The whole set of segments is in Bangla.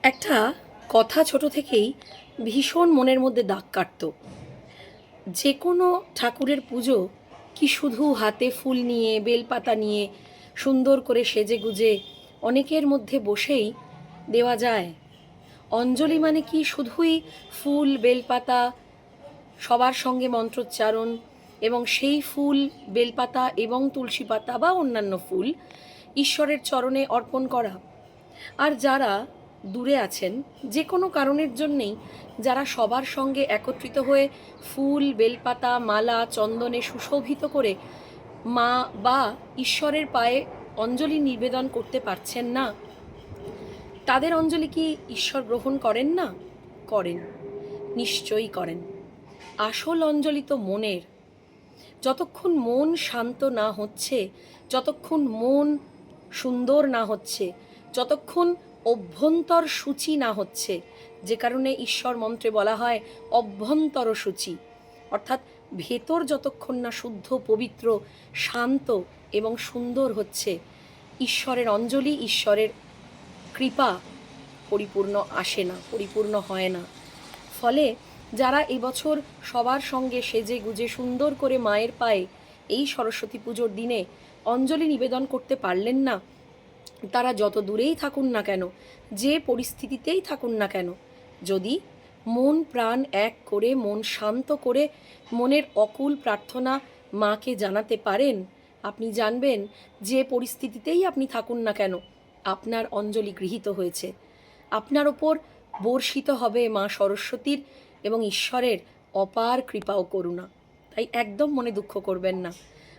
একটা কথা ছোট থেকেই ভীষণ মনের মধ্যে দাগ কাটতো। যে কোনো ঠাকুরের পুজো কি শুধু হাতে ফুল নিয়ে বেলপাতা নিয়ে সুন্দর করে সেজেগুজে অনেকের মধ্যে বসেই দেওয়া যায়? অঞ্জলি মানে কি শুধুই ফুল বেলপাতা, সবার সঙ্গে মন্ত্রোচ্চারণ এবং সেই ফুল বেলপাতা এবং তুলসী পাতা বা অন্যান্য ফুল ঈশ্বরের চরণে অর্পণ করা? আর যারা দূরে আছেন যে কোনো কারণের জন্যেই, যারা সবার সঙ্গে একত্রিত হয়ে ফুল বেলপাতা মালা চন্দনে সুশোভিত করে মা বা ঈশ্বরের পায়ে অঞ্জলি নিবেদন করতে পারছেন না, তাদের অঞ্জলি কি ঈশ্বর গ্রহণ করেন না? করেন, নিশ্চয়ই করেন। আসল অঞ্জলি তো মনের। যতক্ষণ মন শান্ত না হচ্ছে, যতক্ষণ মন সুন্দর না হচ্ছে, যতক্ষণ অভ্যন্তর সূচি না হচ্ছে, যে কারণে ঈশ্বর মন্ত্রে বলা হয় অভ্যন্তর সূচি, অর্থাৎ ভেতর যতক্ষণ না শুদ্ধ পবিত্র শান্ত এবং সুন্দর হচ্ছে, ঈশ্বরের অঞ্জলি ঈশ্বরের কৃপা পরিপূর্ণ আসে না, পরিপূর্ণ হয় না। ফলে যারা এবছর সবার সঙ্গে সেজে গুজে সুন্দর করে মায়ের পায়ে এই সরস্বতী পুজোর দিনে অঞ্জলি নিবেদন করতে পারলেন না, তারা যত দূরেই থাকুন না কেন, যে পরিস্থিতিতেই থাকুন না কেন, যদি মন প্রাণ এক করে মন শান্ত করে মনের অকুল প্রার্থনা মাকে জানাতে পারেন, আপনি জানবেন যে পরিস্থিতিতেই আপনি থাকুন না কেন আপনার অঞ্জলি গৃহীত হয়েছে। আপনার ওপর বর্ষিত হবে মা সরস্বতীর এবং ঈশ্বরের অপার কৃপা ও করুণা। তাই একদম মনে দুঃখ করবেন না।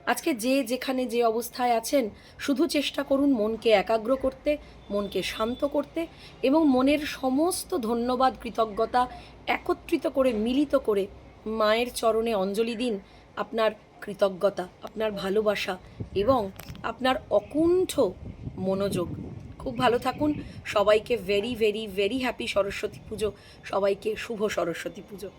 আজকে যে যেখানে যে অবস্থায় আছেন, শুধু চেষ্টা করুন মনকে একাগ্র করতে, মনকে শান্ত করতে এবং মনের সমস্ত ধন্যবাদ কৃতজ্ঞতা একত্রিত করে মিলিত করে মায়ের চরণে অঞ্জলি দিন। আপনার কৃতজ্ঞতা, আপনার ভালোবাসা এবং আপনার অকুণ্ঠ মনোযোগ। খুব ভালো থাকুন। সবাইকে very very very happy Saraswati পুজো। সবাইকে শুভ সরস্বতী পুজো।